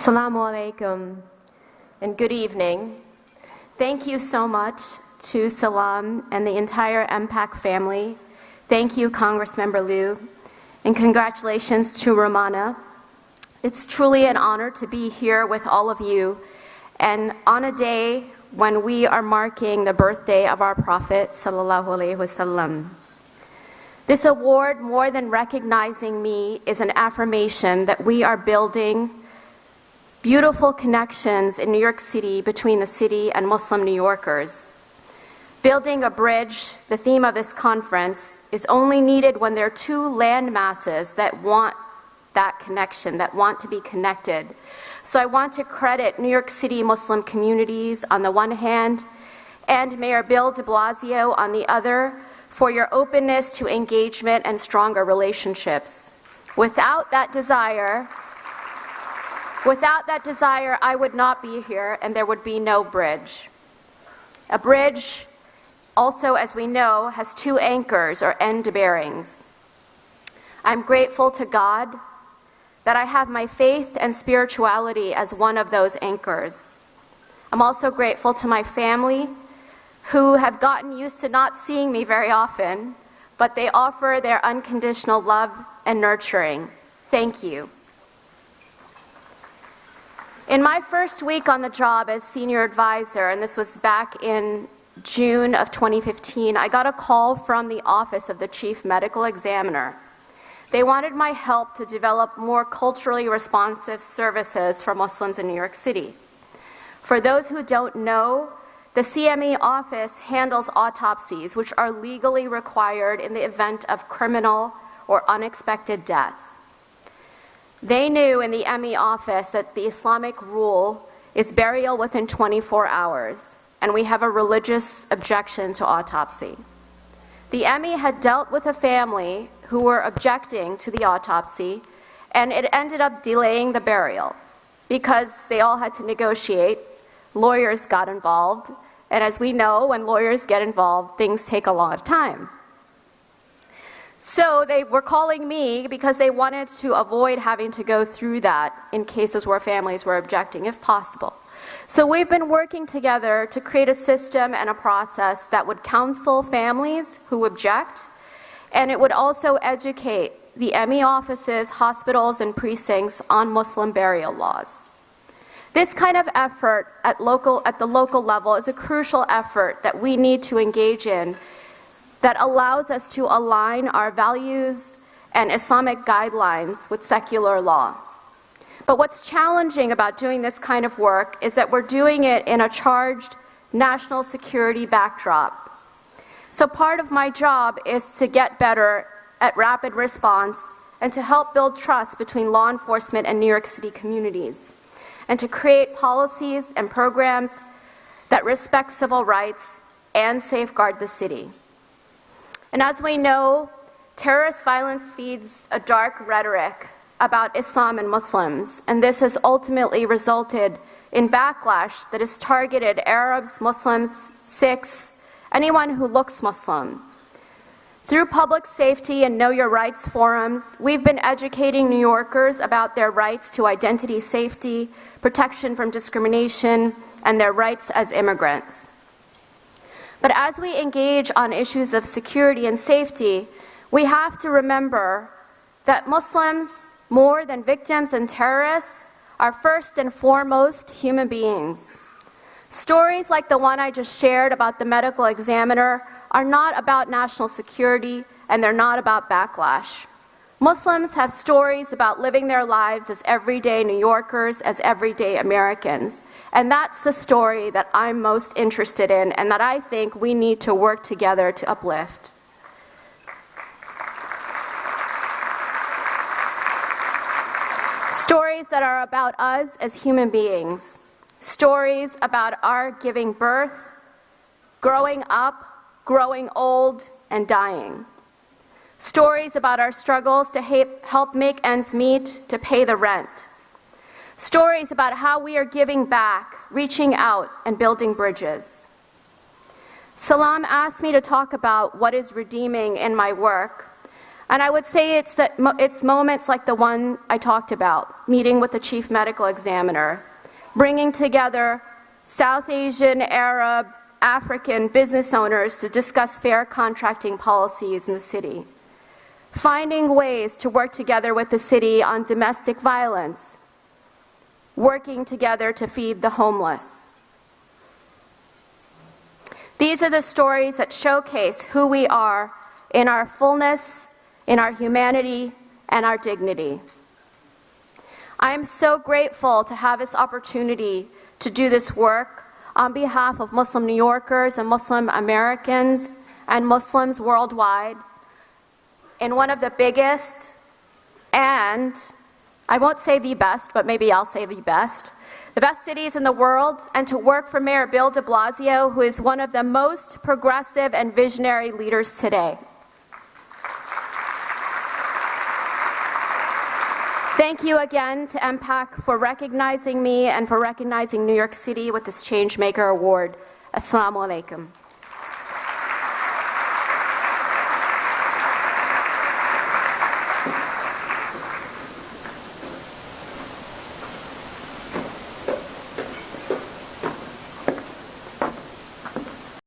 Assalamu alaikum and good evening. Thank you so much to Salam and the entire MPAC family. Thank you, Congressmember Liu, and congratulations to Romana. It's truly an honor to be here with all of you, and on a day when we are marking the birthday of our Prophet sallallahu alaihi wasallam. This award, more than recognizing me, is an affirmation that we are building beautiful connections in New York City between the city and Muslim New Yorkers. Building a bridge, the theme of this conference, is only needed when there are two land masses that want that connection, that want to be connected. So I want to credit New York City Muslim communities on the one hand, and Mayor Bill de Blasio on the other, for your openness to engagement and stronger relationships. Without that desire, I would not be here, and there would be no bridge. A bridge, also, as we know, has two anchors or end bearings. I'm grateful to God that I have my faith and spirituality as one of those anchors. I'm also grateful to my family, who have gotten used to not seeing me very often, but they offer their unconditional love and nurturing. Thank you. In my first week on the job as senior advisor, and this was back in June of 2015, I got a call from the office of the chief medical examiner. They wanted my help to develop more culturally responsive services for Muslims in New York City. For those who don't know, the CME office handles autopsies, which are legally required in the event of criminal or unexpected death. They knew in the ME office that the Islamic rule is burial within 24 hours, and we have a religious objection to autopsy. The ME had dealt with a family who were objecting to the autopsy, and it ended up delaying the burial because they all had to negotiate. Lawyers got involved, and as we know, when lawyers get involved, things take a lot of time. So they were calling me because they wanted to avoid having to go through that in cases where families were objecting, if possible. So we've been working together to create a system and a process that would counsel families who object, and it would also educate the ME offices, hospitals, and precincts on Muslim burial laws. This kind of effort at the local level is a crucial effort that we need to engage in, that allows us to align our values and Islamic guidelines with secular law. But what's challenging about doing this kind of work is that we're doing it in a charged national security backdrop. So part of my job is to get better at rapid response and to help build trust between law enforcement and New York City communities, and to create policies and programs that respect civil rights and safeguard the city. And as we know, terrorist violence feeds a dark rhetoric about Islam and Muslims, and this has ultimately resulted in backlash that has targeted Arabs, Muslims, Sikhs, anyone who looks Muslim. Through public safety and Know Your Rights forums, we've been educating New Yorkers about their rights to identity safety, protection from discrimination, and their rights as immigrants. But as we engage on issues of security and safety, we have to remember that Muslims, more than victims and terrorists, are first and foremost human beings. Stories like the one I just shared about the medical examiner are not about national security, and they're not about backlash. Muslims have stories about living their lives as everyday New Yorkers, as everyday Americans. And that's the story that I'm most interested in and that I think we need to work together to uplift. Stories that are about us as human beings. Stories about our giving birth, growing up, growing old, and dying. Stories about our struggles to help make ends meet, to pay the rent. Stories about how we are giving back, reaching out, and building bridges. Salam asked me to talk about what is redeeming in my work. And I would say it's moments like the one I talked about, meeting with the chief medical examiner, bringing together South Asian, Arab, African business owners to discuss fair contracting policies in the city, finding ways to work together with the city on domestic violence, working together to feed the homeless. These are the stories that showcase who we are in our fullness, in our humanity, and our dignity. I am so grateful to have this opportunity to do this work on behalf of Muslim New Yorkers and Muslim Americans and Muslims worldwide in one of the biggest, and I won't say the best, but maybe I'll say the best cities in the world, and to work for Mayor Bill de Blasio, who is one of the most progressive and visionary leaders today. Thank you again to MPAC for recognizing me and for recognizing New York City with this Changemaker Award. Assalamu alaikum.